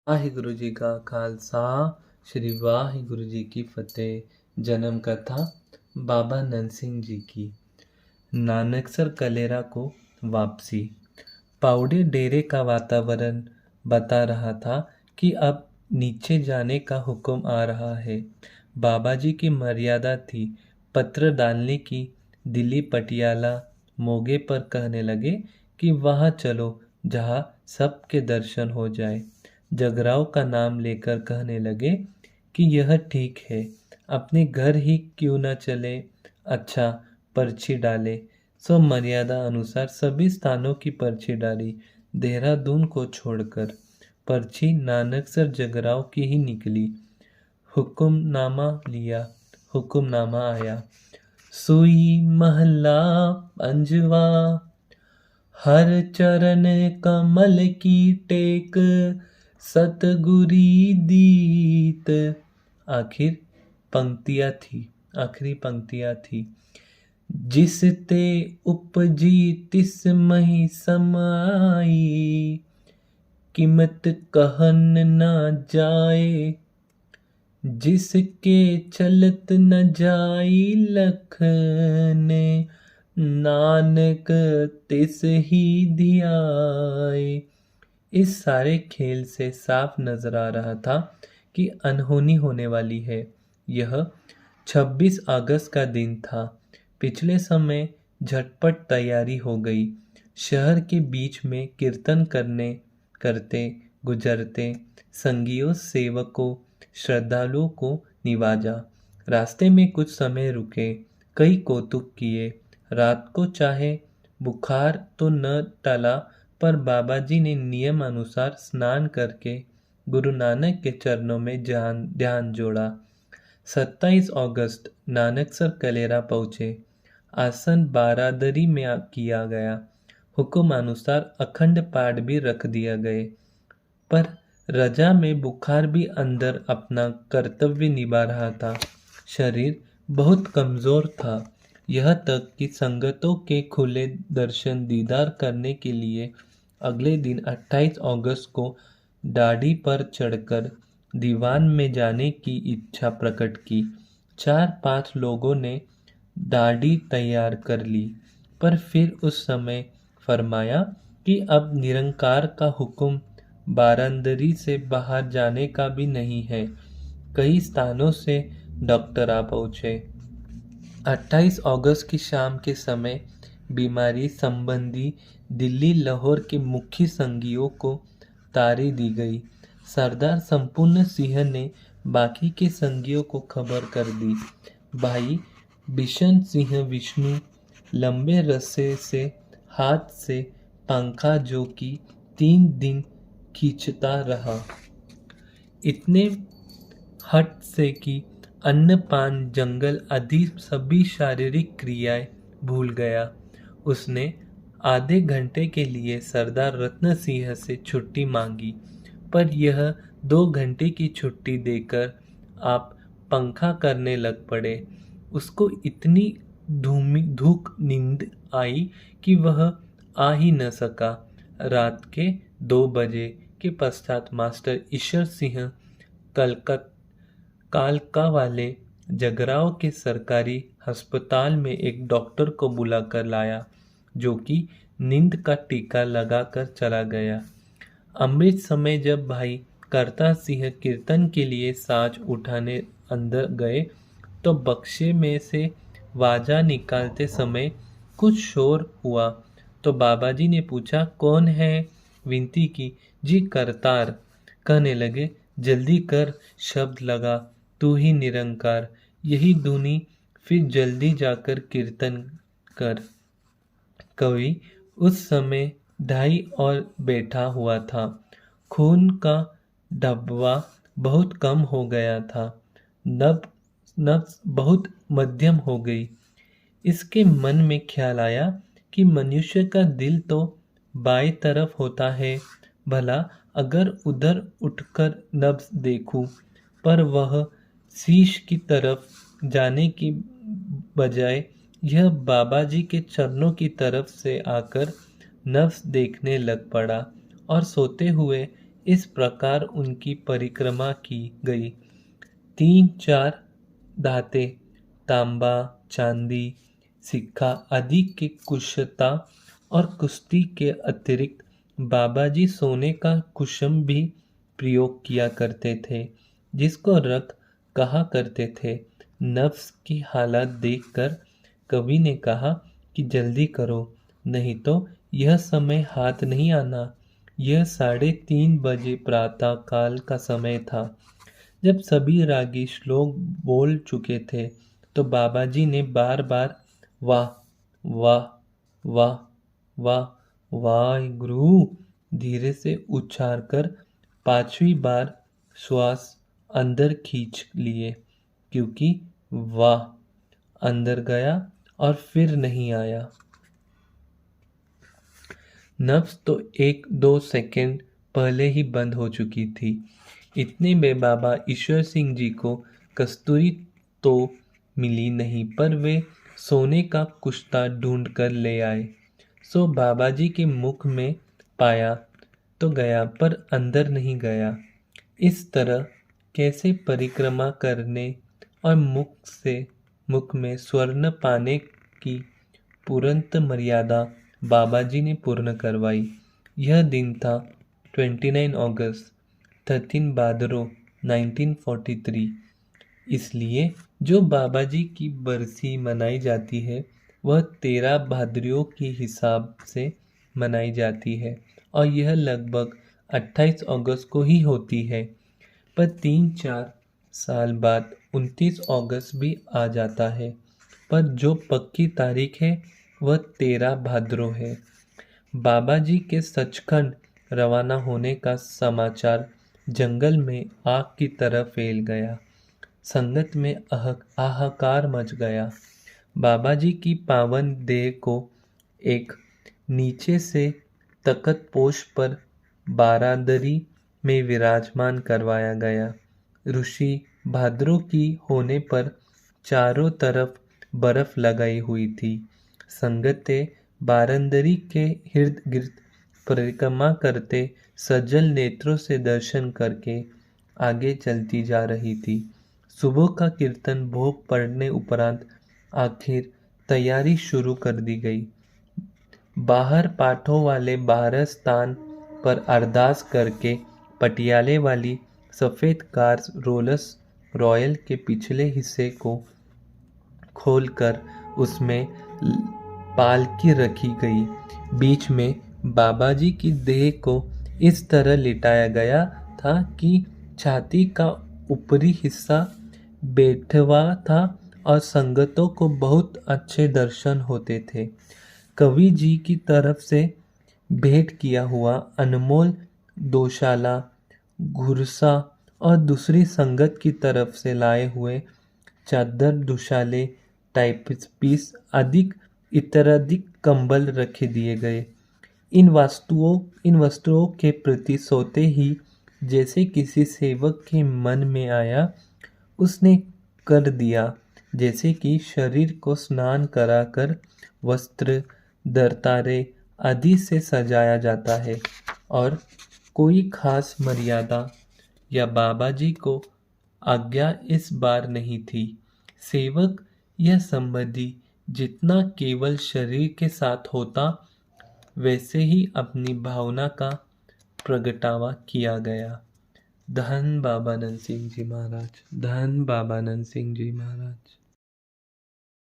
ਵਾਹਿਗੁਰੂ ਜੀ ਕਾ ਖਾਲਸਾ श्री वाहिगुरु जी की फतेह। जन्म कथा बाबा नंद सिंह जी की। नानकसर कलेरा को वापसी। पावड़े डेरे का वातावरण बता रहा था कि अब नीचे जाने का हुक्म आ रहा है। बाबा जी की मर्यादा थी पत्र डालने की। दिल्ली पटियाला मोगे पर कहने लगे कि वहाँ चलो जहाँ सबके दर्शन हो जाए। जगराव का नाम लेकर कहने लगे कि यह ठीक है, अपने घर ही क्यों न चले। अच्छा, पर्ची डाले। सो मर्यादा अनुसार सभी स्थानों की पर्ची डाली, देहरादून को छोड़कर। पर्ची नानकसर जगराव की ही निकली। हुक्मनामा लिया, हुक्मनामा आया। सुई महला पंजवा, हर चरण कमल की टेक, सतगुरी दीत। आखिरी पंक्तियां थी। जिस ते उपजी तिस मही समाई, कीमत कहन न जाए। जिसके चलत न जाई लखन, नानक तिस ही धियाए। इस सारे खेल से साफ नजर आ रहा था कि अनहोनी होने वाली है। यह 26 अगस्त का दिन था। पिछले समय झटपट तैयारी हो गई। शहर के बीच में कीर्तन करते गुजरते संगियों, सेवकों, श्रद्धालुओं को निवाजा। रास्ते में कुछ समय रुके, कई कौतुक किए। रात को चाहे बुखार तो न टला, पर बाबा जी ने नियम अनुसार स्नान करके गुरु नानक के चरणों में ध्यान जोड़ा। 27 अगस्त नानकसर कलेरा पहुँचे। आसन बारादरी में किया गया। हुक्म अनुसार अखंड पाठ भी रख दिया गए, पर रजा में बुखार भी अंदर अपना कर्तव्य निभा रहा था। शरीर बहुत कमजोर था, यह तक कि संगतों के खुले दर्शन दीदार करने के लिए अगले दिन 28 अगस्त को दाढ़ी पर चढ़कर दीवान में जाने की इच्छा प्रकट की। 4-5 लोगों ने दाढ़ी तैयार कर ली, पर फिर उस समय फरमाया कि अब निरंकार का हुक्म बारांदरी से बाहर जाने का भी नहीं है। कई स्थानों से डॉक्टर आ पहुंचे। 28 अगस्त की शाम के समय बीमारी संबंधी दिल्ली लाहौर के मुख्य संगियों को तारी दी गई। सरदार संपूर्ण सिंह ने बाकी के संगियों को खबर कर दी। भाई बिशन सिंह विष्णु लंबे रस्से से हाथ से पंखा जो कि 3 दिन खींचता रहा, इतने हट से कि अन्न पान जंगल आदि सभी शारीरिक क्रियाएं भूल गया। उसने आधे घंटे के लिए सरदार रत्न सिंह से छुट्टी मांगी, पर यह 2 घंटे की छुट्टी देकर आप पंखा करने लग पड़े। उसको इतनी धूक नींद आई कि वह आ ही न सका। रात के 2 बजे के पश्चात मास्टर ईश्वर सिंह कालका वाले जगराव के सरकारी अस्पताल में एक डॉक्टर को बुलाकर लाया, जो कि नींद का टीका लगाकर चला गया। अमृत समय जब भाई करता सिंह कीर्तन के लिए साज उठाने अंदर गए, तो बक्से में से वाजा निकालते समय कुछ शोर हुआ। तो बाबा जी ने पूछा, कौन है? विनती की, जी करतार। कहने लगे, जल्दी कर, शब्द लगा, तू ही निरंकार। यही धुनी, फिर जल्दी जाकर कीर्तन कर। कवि उस समय ढाई और बैठा हुआ था। खून का दबवा बहुत कम हो गया था। नब्ज बहुत मध्यम हो गई। इसके मन में ख्याल आया कि मनुष्य का दिल तो बाएं तरफ होता है, भला अगर उधर उठकर नब्ज देखूं, पर वह शीश की तरफ जाने की बजाय यह बाबा जी के चरणों की तरफ से आकर नब्ज देखने लग पड़ा और सोते हुए इस प्रकार उनकी परिक्रमा की गई। 3-4 धाते, तांबा, चांदी, सिक्का आदि के कुशता और कुश्ती के अतिरिक्त बाबाजी सोने का कुसुम भी प्रयोग किया करते थे, जिसको रख कहा करते थे। नफ्स की हालत देखकर कवि ने कहा कि जल्दी करो, नहीं तो यह समय हाथ नहीं आना। यह 3:30 बजे प्रातः काल का समय था। जब सभी रागी श्लोक बोल चुके थे तो बाबाजी ने बार बार वाह वाह वाह वाह वाहिगुरु धीरे से उच्चार कर 5वीं बार श्वास अंदर खींच लिए, क्योंकि वाह अंदर गया और फिर नहीं आया। नब्ज तो 1-2 सेकंड पहले ही बंद हो चुकी थी। इतने में बाबा ईश्वर सिंह जी को कस्तूरी तो मिली नहीं, पर वे सोने का कुश्ता ढूंढ कर ले आए। सो बाबा जी के मुख में पाया तो गया, पर अंदर नहीं गया। इस तरह कैसे परिक्रमा करने और मुख में स्वर्ण पाने की तुरंत मर्यादा बाबाजी ने पूर्ण करवाई। यह दिन था 29 अगस्त 13 भादरो 1943। इसलिए जो बाबाजी की बरसी मनाई जाती है वह 13 भादरियों के हिसाब से मनाई जाती है और यह लगभग 28 अगस्त को ही होती है। पर 3-4 साल बाद 29 अगस्त भी आ जाता है, पर जो पक्की तारीख है वह 13 भाद्रो है। बाबा जी के सचखंड रवाना होने का समाचार जंगल में आग की तरह फैल गया। संगत में हाहाकार मच गया। बाबा जी की पावन देह को एक नीचे से तख्त पोश पर बारादरी में विराजमान करवाया गया। ऋषि भाद्रों की होने पर चारों तरफ बर्फ लगाई हुई थी। संगतें बारादरी के इर्द गिर्द परिक्रमा करते सजल नेत्रों से दर्शन करके आगे चलती जा रही थी। सुबह का कीर्तन भोग पड़ने उपरांत आखिर तैयारी शुरू कर दी गई। बाहर पाठों वाले बारह स्थान पर अरदास करके पटियाले वाली सफ़ेद कार रोल्स रॉयल के पिछले हिस्से को खोलकर उसमें पालकी रखी गई। बीच में बाबाजी की देह को इस तरह लिटाया गया था कि छाती का ऊपरी हिस्सा बैठवा था और संगतों को बहुत अच्छे दर्शन होते थे। कवि जी की तरफ से भेंट किया हुआ अनमोल दोशाला, घुरसा और दूसरी संगत की तरफ से लाए हुए चादर, दुशाले, टाइपपीस अधिक इतराधिक कंबल रखे दिए गए। इन वस्तुओं के प्रति सोते ही जैसे किसी सेवक के मन में आया उसने कर दिया, जैसे कि शरीर को स्नान कराकर वस्त्र, दरतारे आदि से सजाया जाता है और कोई खास मर्यादा या बाबाजी को आज्ञा इस बार नहीं थी। सेवक या संबंधी जितना केवल शरीर के साथ होता वैसे ही अपनी भावना का प्रगटावा किया गया। धन बाबा नंद सिंह जी महाराज, धन बाबा नंद सिंह जी महाराज।